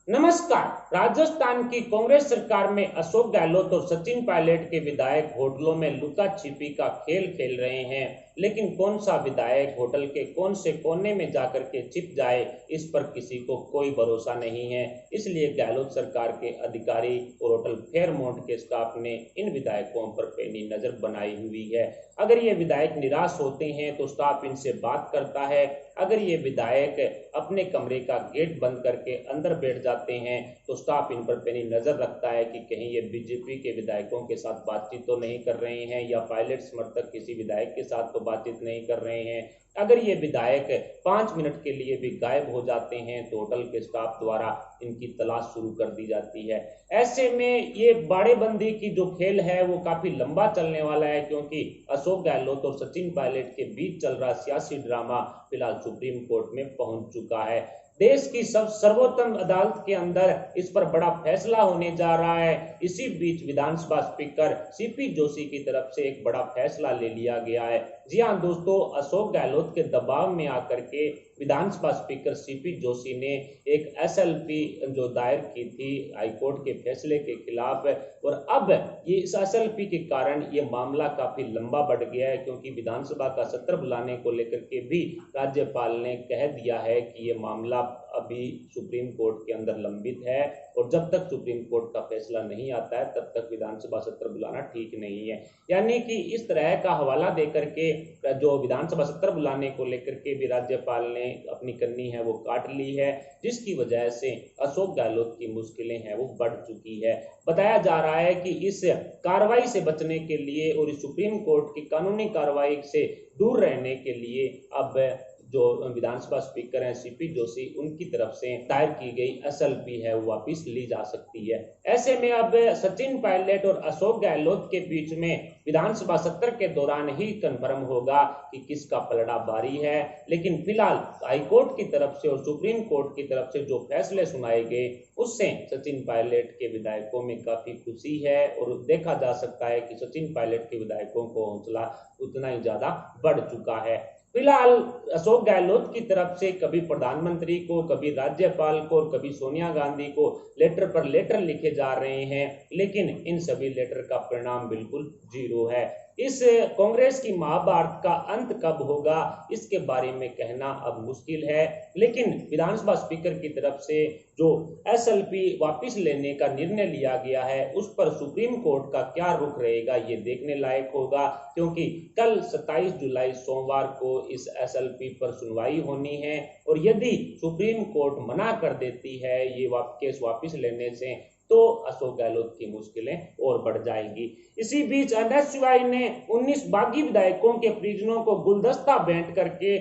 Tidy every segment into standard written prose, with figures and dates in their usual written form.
नमस्कार। राजस्थान की कांग्रेस सरकार में अशोक गहलोत और सचिन पायलट के विधायक होटलों में लुका छिपी का खेल खेल रहे हैं, लेकिन कौन सा विधायक होटल के कौन से कोने में जाकर के छिप जाए, इस पर किसी को कोई भरोसा नहीं है। इसलिए गहलोत सरकार के अधिकारी और होटल फेयरमाउंट के स्टाफ ने इन विधायकों पर पैनी नजर बनाई हुई है। अगर ये विधायक निराश होते हैं तो स्टाफ इनसे बात करता है। अगर ये विधायक अपने कमरे का गेट बंद करके अंदर बैठ जाते हैं तो स्टाफ इन पर पैनी नजर रखता है कि कहीं ये बीजेपी के विधायकों के साथ बातचीत तो नहीं कर रहे हैं या पायलट समर्थक किसी विधायक के साथ तो बातचीत नहीं कर रहे हैं। अगर ये विधायक 5 मिनट के लिए भी गायब हो जाते हैं तो होटल के स्टाफ द्वारा इनकी तलाश शुरू कर दी जाती है। ऐसे में ये बाड़ेबंदी की जो खेल है वो काफी लंबा चलने वाला है, क्योंकि अशोक गहलोत और सचिन पायलट के बीच चल रहा सियासी ड्रामा फिलहाल सुप्रीम कोर्ट में पहुंच चुका है। देश की सर्वोत्तम अदालत के अंदर इस पर बड़ा फैसला होने जा रहा है। इसी बीच विधानसभा स्पीकर सीपी जोशी की तरफ से एक बड़ा फैसला ले लिया गया है। जी हां दोस्तों, अशोक गहलोत के दबाव में आकर के विधानसभा स्पीकर सीपी जोशी ने एक एसएलपी जो दायर की थी हाईकोर्ट के फैसले के खिलाफ, और अब ये इस एसएलपी के कारण ये मामला काफी लंबा बढ़ गया है, क्योंकि विधानसभा का सत्र बुलाने को लेकर के भी राज्यपाल ने कह दिया है कि ये मामला अभी सुप्रीम कोर्ट के अंदर लंबित है और जब तक सुप्रीम कोर्ट का फैसला नहीं आता है तब तक विधानसभा सत्र बुलाना ठीक नहीं है। यानी कि इस तरह का हवाला देकर के जो विधानसभा सत्र बुलाने को लेकर के भी राज्यपाल ने अपनी कन्नी है वो काट ली है, जिसकी वजह से अशोक गहलोत की मुश्किलें हैं वो बढ़ चुकी है। बताया जा रहा है कि इस कार्रवाई से बचने के लिए और इस सुप्रीम कोर्ट की कानूनी कार्रवाई से दूर रहने के लिए अब जो विधानसभा स्पीकर हैं सीपी जोशी, उनकी तरफ से दायर की गई एसएलपी है वो वापिस ली जा सकती है। ऐसे में अब सचिन पायलट और अशोक गहलोत के बीच में विधानसभा सत्र के दौरान ही कंफर्म होगा कि किसका पलड़ा भारी है। लेकिन फिलहाल हाईकोर्ट की तरफ से और सुप्रीम कोर्ट की तरफ से जो फैसले सुनाए गए उससे सचिन पायलट के विधायकों में काफी खुशी है और देखा जा सकता है कि सचिन पायलट के विधायकों को हौसला उतना ही ज्यादा बढ़ चुका है। फिलहाल अशोक गहलोत की तरफ से कभी प्रधानमंत्री को, कभी राज्यपाल को और कभी सोनिया गांधी को लेटर पर लेटर लिखे जा रहे हैं, लेकिन इन सभी लेटर का परिणाम बिल्कुल जीरो है। इस कांग्रेस की महाभारत का अंत कब होगा इसके बारे में कहना अब मुश्किल है, लेकिन विधानसभा स्पीकर की तरफ से जो एसएलपी वापस लेने का निर्णय लिया गया है उस पर सुप्रीम कोर्ट का क्या रुख रहेगा ये देखने लायक होगा, क्योंकि कल 27 जुलाई सोमवार को इस एसएलपी पर सुनवाई होनी है और यदि सुप्रीम कोर्ट मना कर देती है ये केस वापस लेने से तो अशोक गहलोत की मुश्किलें और बढ़ जाएंगी। इसी बीच एनएसयूआई ने 19 बागी विधायकों के परिजनों को गुलदस्ता भेंट करके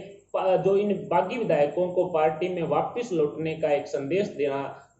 जो इन बागी विधायकों को पार्टी में वापस लौटने का एक संदेश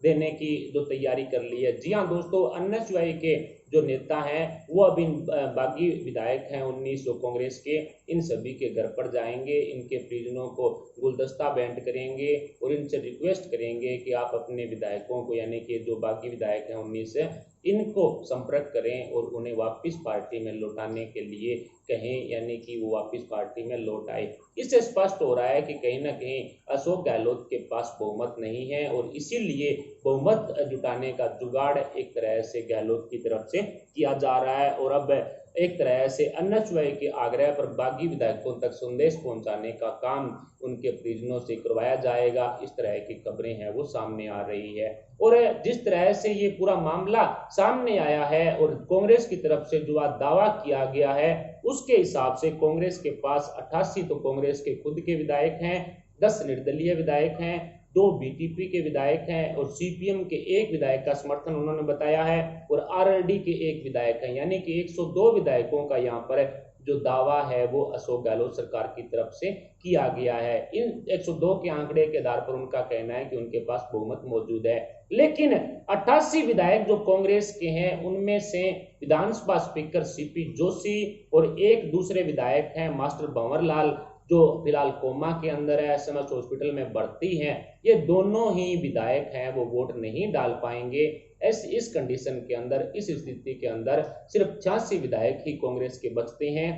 देने की जो तैयारी कर ली है। जी हाँ दोस्तों, एनएसयूआई के जो नेता हैं वो अब इन बागी विधायक हैं 19 जो कांग्रेस के, इन सभी के घर पर जाएंगे, इनके परिजनों को गुलदस्ता भेंट करेंगे और इनसे रिक्वेस्ट करेंगे कि आप अपने विधायकों को, यानी कि जो बागी विधायक हैं 19 इनको संपर्क करें और उन्हें वापस पार्टी में लौटाने के लिए कहें, यानी कि वो वापस पार्टी में लौट आए। इससे स्पष्ट हो रहा है कि कहीं ना कहीं अशोक गहलोत के पास बहुमत नहीं है और इसीलिए बहुमत जुटाने का जुगाड़ एक तरह से गहलोत की तरफ से किया जा रहा है और अब एक तरह से एनएसयूआई के आग्रह पर बागी विधायकों तक संदेश पहुंचाने का काम उनके परिजनों से करवाया जाएगा। इस तरह की खबरें हैं वो सामने आ रही है और जिस तरह से ये पूरा मामला सामने आया है और कांग्रेस की तरफ से जो दावा किया गया है उसके हिसाब से कांग्रेस के पास 88 तो कांग्रेस के खुद के विधायक हैं, 10 निर्दलीय विधायक हैं, 2 बीटीपी के विधायक हैं और सीपीएम के एक विधायक का समर्थन उन्होंने बताया है और आरएलडी के एक विधायक हैं, यानी कि 102 विधायकों का यहाँ पर जो दावा है वो अशोक गहलोत सरकार की तरफ से किया गया है। इन 102 के आंकड़े के आधार पर उनका कहना है कि उनके पास बहुमत मौजूद है, लेकिन 88 विधायक जो कांग्रेस के हैं उनमें से विधानसभा स्पीकर सीपी जोशी और एक दूसरे विधायक हैं मास्टर भंवर लाल जो फिलहाल कोमा के अंदर है, एसएमएस हॉस्पिटल में भर्ती हैं, ये दोनों ही विधायक हैं वो वोट नहीं डाल पाएंगे। इस कंडीशन के अंदर, इस स्थिति के अंदर सिर्फ 86 विधायक ही कांग्रेस के बचते हैं।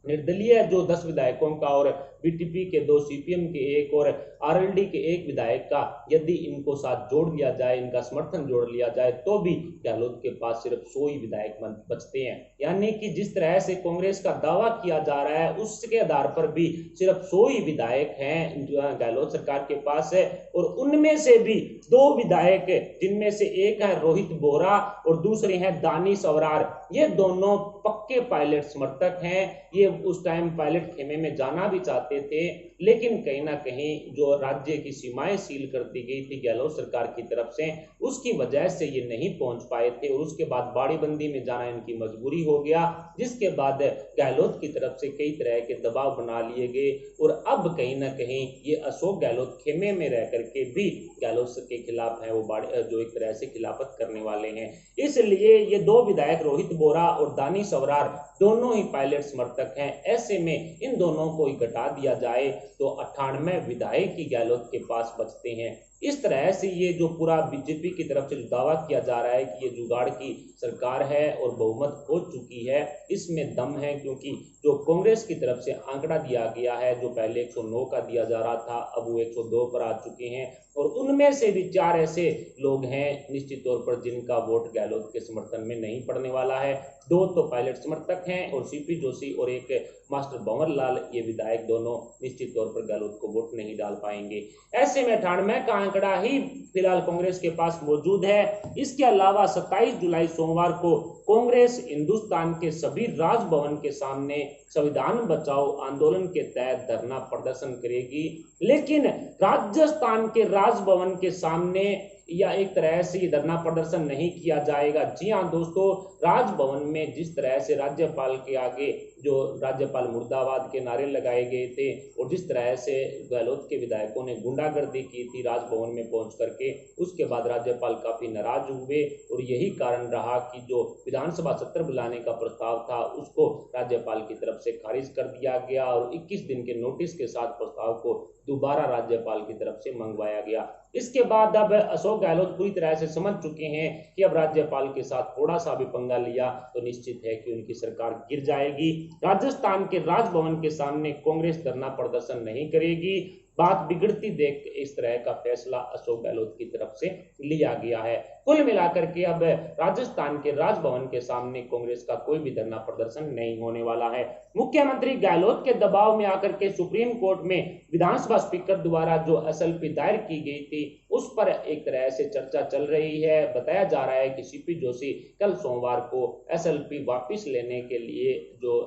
निर्दलीय जो 10 विधायकों का और बीटीपी के 2, सीपीएम के 1 और आरएलडी के 1 विधायक का यदि इनको साथ जोड़ लिया जाए, इनका समर्थन जोड़ लिया जाए, तो भी गहलोत के पास सिर्फ 100 ही विधायक बचते हैं। यानी कि जिस तरह से कांग्रेस का दावा किया जा रहा है उसके आधार पर भी सिर्फ 100 ही विधायक हैं जो गहलोत सरकार के पास है, और उनमें से भी 2 विधायक, जिनमें से एक है रोहित बोहरा और दूसरे हैं दानिश अबरार, ये दोनों पक्के पायलट समर्थक हैं। ये उस टाइम पायलट खेमे में जाना भी चाहते थे, लेकिन कहीं ना कहीं जो राज्य की सीमाएं सील कर दी गई थी गहलोत सरकार की तरफ से, उसकी वजह से ये नहीं पहुंच पाए थे, और उसके बाद बाड़ीबंदी में जाना इनकी मजबूरी हो गया, जिसके बाद गहलोत की तरफ से कई तरह के दबाव बना लिए गए, और अब कहीं ना कहीं ये अशोक गहलोत खेमे में रह करके भी गहलोत के खिलाफ है, वो जो एक तरह से खिलाफत करने वाले हैं। इसलिए ये 2 विधायक रोहित बोहरा और दानिश अबरार दोनों ही पायलट समर्थक हैं। ऐसे में इन दोनों को ही घटा दिया जाए तो 98 विधायक ही गहलोत के पास बचते हैं। इस तरह से ये जो पूरा बीजेपी की तरफ से जो दावा किया जा रहा है कि ये जुगाड़ की सरकार है और बहुमत खो चुकी है, इसमें दम है, क्योंकि जो कांग्रेस की तरफ से आंकड़ा दिया गया है, जो पहले 109 का दिया जा रहा था, अब वो 102 पर आ चुके हैं, और उनमें से भी 4 ऐसे लोग हैं निश्चित तौर पर जिनका वोट गहलोत के समर्थन में नहीं पड़ने वाला है। 2 तो पायलट समर्थक हैं और सीपी जोशी और एक मास्टर भंवर लाल, ये विधायक दोनों निश्चित तौर पर गहलोत को वोट नहीं डाल पाएंगे। ऐसे में 98 का आंकड़ा ही फिलहाल कांग्रेस के पास मौजूद है। इसके अलावा 27 जुलाई सोमवार को कांग्रेस हिंदुस्तान के सभी राजभवन के सामने संविधान बचाओ आंदोलन के तहत धरना प्रदर्शन करेगी, लेकिन राजस्थान के राजभवन के सामने या एक तरह से धरना प्रदर्शन नहीं किया जाएगा। जी हाँ दोस्तों, राजभवन में जिस तरह से राज्यपाल के आगे जो राज्यपाल मुर्दाबाद के नारे लगाए गए थे, और जिस तरह से गहलोत के विधायकों ने गुंडागर्दी की थी राजभवन में पहुंच करके, उसके बाद राज्यपाल काफी नाराज हुए, और यही कारण रहा कि जो विधानसभा सत्र बुलाने का प्रस्ताव था उसको राज्यपाल की तरफ से खारिज कर दिया गया, और 21 दिन के नोटिस के साथ प्रस्ताव को दोबारा राज्यपाल की तरफ से मंगवाया गया। इसके बाद अब अशोक गहलोत पूरी तरह से समझ चुके हैं कि अब राज्यपाल के साथ थोड़ा सा भी पंगा लिया तो निश्चित है कि उनकी सरकार गिर जाएगी। राजस्थान के राजभवन के सामने कांग्रेस धरना प्रदर्शन नहीं करेगी। बात बिगड़ती देख इस तरह का फैसला अशोक गहलोत की तरफ से लिया गया है। कुल मिलाकर के अब राजस्थान के राजभवन के सामने कांग्रेस का कोई भी धरना प्रदर्शन नहीं होने वाला है। मुख्यमंत्री गहलोत के दबाव में आकर के सुप्रीम कोर्ट में विधानसभा स्पीकर द्वारा जो एसएलपी दायर की गई थी उस पर एक तरह से चर्चा चल रही है। बताया जा रहा है कि सीपी जोशी कल सोमवार को एसएलपी वापस लेने के लिए जो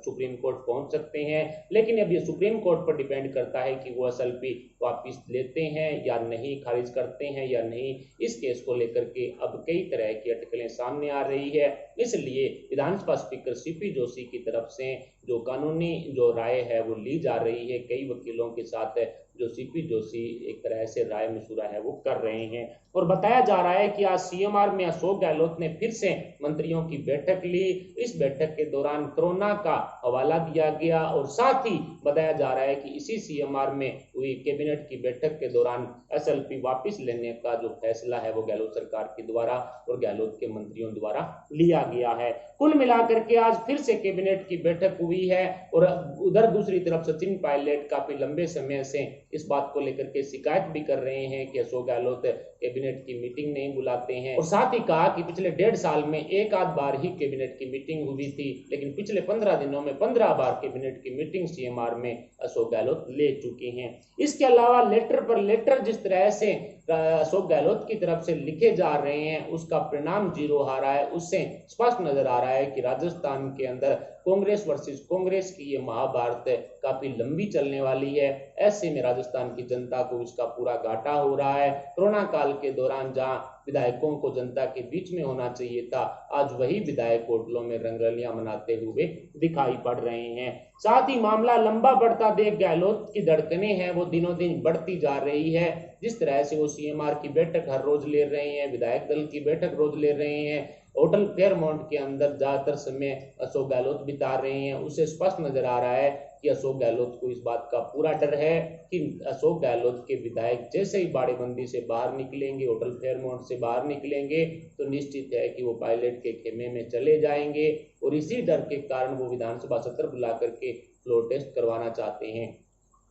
सुप्रीम कोर्ट पहुंच सकते हैं, लेकिन अब ये सुप्रीम कोर्ट पर डिपेंड करता है कि वो एसएलपी वापस लेते हैं या नहीं, खारिज करते हैं या नहीं। इस केस को लेकर के अब कई तरह की अटकलें सामने आ रही है, इसलिए विधानसभा स्पीकर सीपी जोशी की तरफ से जो कानूनी जो राय है वो ली जा रही है। कई वकीलों के साथ जो सीपी जोशी एक तरह से राय मशूरा है वो कर रहे हैं, और बताया जा रहा है कि आज सीएमआर में अशोक गहलोत ने फिर से मंत्रियों की बैठक ली। इस बैठक के दौरान कोरोना का हवाला दिया गया, और साथ ही बताया जा रहा है कि इसी सीएमआर में हुई कैबिनेट की बैठक के दौरान एसएलपी वापस लेने का जो फैसला है वो गहलोत सरकार के द्वारा और गहलोत के मंत्रियों द्वारा लिया गया है। कुल मिलाकर के आज फिर से कैबिनेट की बैठक हुई है, और उधर दूसरी तरफ सचिन पायलट काफी लंबे समय से इस बात को लेकर के शिकायत भी कर रहे हैं कि अशोक गहलोत कैबिनेट की मीटिंग नहीं बुलाते हैं, और साथ ही कहा कि पिछले 1.5 साल में एक आध बार ही कैबिनेट की मीटिंग हुई थी, लेकिन पिछले 15 दिनों में 15 बार कैबिनेट की मीटिंग सीएमआर में अशोक गहलोत ले चुके हैं। इसके अलावा लेटर पर लेटर जिस तरह से अशोक गहलोत की तरफ से लिखे जा रहे हैं उसका परिणाम जीरो आ रहा है। उससे स्पष्ट नजर आ रहा है कि राजस्थान के अंदर कांग्रेस वर्सेस कांग्रेस की ये महाभारत काफी लंबी चलने वाली है। ऐसे में राजस्थान की जनता को इसका पूरा घाटा हो रहा है। कोरोना काल के दौरान जहां विधायकों को जनता के बीच में होना चाहिए था, आज वही विधायक होटलों में रंगरलियां मनाते हुए दिखाई पड़ रहे हैं। साथ ही मामला लंबा बढ़ता देख गहलोत की धड़कनें हैं वो दिनों दिन बढ़ती जा रही है। जिस तरह से वो सीएमआर की बैठक हर रोज ले रहे हैं, विधायक दल की बैठक रोज ले रहे हैं, होटल फेयरमाउंट के अंदर ज्यादातर समय अशोक गहलोत बिता रहे हैं, उसे स्पष्ट नजर आ रहा है कि अशोक गहलोत को इस बात का पूरा डर है कि अशोक गहलोत के विधायक जैसे ही बाड़ेबंदी से बाहर निकलेंगे, होटल फेयरमाउंट से बाहर निकलेंगे, तो निश्चित है कि वो पायलट के खेमे में चले जाएंगे, और इसी डर के कारण वो विधानसभा सत्र बुला करके फ्लोर टेस्ट करवाना चाहते हैं।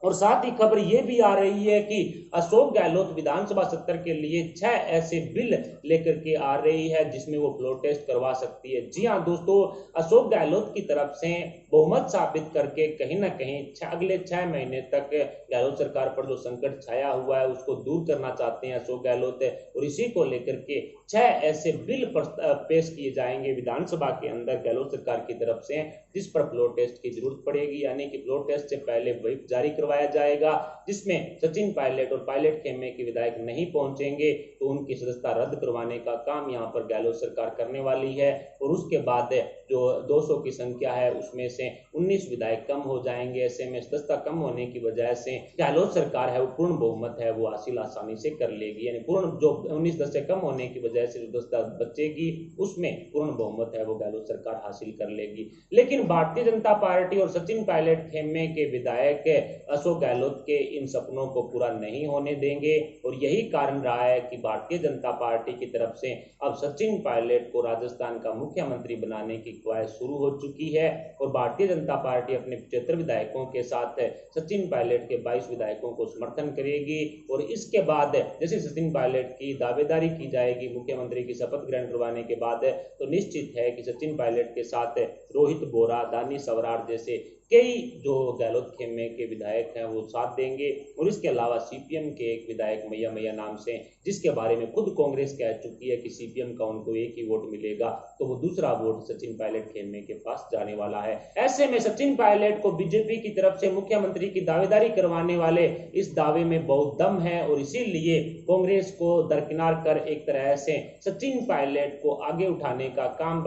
और साथ ही खबर यह भी आ रही है कि अशोक गहलोत विधानसभा सत्र के लिए 6 ऐसे बिल लेकर के आ रही है जिसमें वो फ्लोर टेस्ट करवा सकती है। जी हां दोस्तों, अशोक गहलोत की तरफ से बहुमत साबित करके कहीं ना कहीं अगले 6 महीने तक गहलोत सरकार पर जो संकट छाया हुआ है उसको दूर करना चाहते हैं अशोक गहलोत, और इसी को लेकर के 6 ऐसे बिल पेश किए जाएंगे विधानसभा के अंदर गहलोत सरकार की तरफ से, जिस पर फ्लोर टेस्ट की जरूरत पड़ेगी। यानी कि फ्लोर टेस्ट से पहले व्हिप जारी करवाया जाएगा जिसमें सचिन पायलट और पायलट खेमे के विधायक नहीं पहुंचेंगे तो उनकी सदस्यता रद्द करवाने का काम यहां पर गहलोत सरकार करने वाली है। और उसके बाद जो 200 की संख्या है उसमें से 19 विधायक कम हो जाएंगे। ऐसे में सदस्यता कम होने की वजह से गहलोत सरकार है वो पूर्ण बहुमत है वो हासिल आसानी से कर लेगी। यानी पूर्ण जो 19 सदस्य कम होने की वजह से जो सदस्यता बचेगी उसमें पूर्ण बहुमत है वो गहलोत सरकार हासिल कर लेगी। लेकिन भारतीय जनता पार्टी और सचिन पायलट खेमे के विधायक अशोक गहलोत के इन सपनों को पूरा नहीं होने देंगे, और यही कारण रहा है कि भारतीय जनता पार्टी की तरफ से अब सचिन पायलट को राजस्थान का मुख्यमंत्री बनाने की ख्वाहिश शुरू हो चुकी है। और भारतीय जनता पार्टी अपने 75 विधायकों के साथ सचिन पायलट के 22 विधायकों को समर्थन करेगी। और इसके बाद जैसे सचिन पायलट की दावेदारी की जाएगी मुख्यमंत्री की शपथ ग्रहण करवाने के बाद, तो निश्चित है कि सचिन पायलट के साथ रोहित बोरा, दानी सवरार जैसे कई जो गहलोत खेमे के विधायक हैं वो साथ देंगे। और इसके अलावा सीपीएम के एक विधायक मैया मैया नाम से, जिसके बारे में खुद कांग्रेस कह चुकी है कि सीपीएम का उनको एक ही वोट मिलेगा, तो वो दूसरा वोट सचिन पायलट खेमे के पास जाने वाला है। ऐसे में सचिन पायलट को बीजेपी की तरफ से मुख्यमंत्री की दावेदारी करवाने वाले इस दावे में बहुत दम है, और इसीलिए कांग्रेस को दरकिनार कर एक तरह से सचिन पायलट को आगे उठाने का काम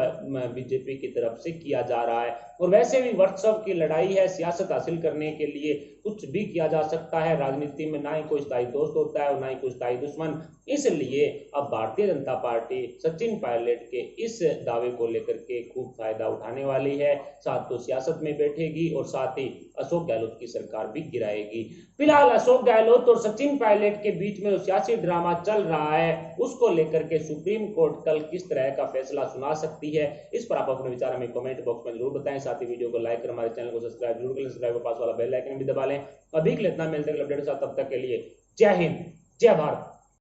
बीजेपी की तरफ से किया जा रहा है। और वैसे भी वर्चस्व की लड़ाई है, सियासत हासिल करने के लिए कुछ भी किया जा सकता है। राजनीति में ना ही कोई स्थायी दोस्त होता है और ना ही कोई स्थायी दुश्मन। इसलिए अब भारतीय जनता पार्टी सचिन पायलट के इस दावे को लेकर के खूब फायदा उठाने वाली है। साथ तो सियासत में बैठेगी और साथ ही अशोक गहलोत की सरकार भी गिराएगी। फिलहाल अशोक गहलोत और सचिन पायलट के बीच में जो सियासी ड्रामा चल रहा है उसको लेकर के सुप्रीम कोर्ट कल किस तरह का फैसला सुना सकती है, इस पर आप अपने विचार हमें कमेंट बॉक्स में जरूर बताएं। साथ ही वीडियो को लाइक कर हमारे चैनल को सब्सक्राइब जरूर करें, सब्सक्राइब पास वाला बेल आइकन भी दबा लें। अभी के लिए इतना, मिलते हैं अपडेट के साथ, तब तक के लिए जय हिंद, जय भारत।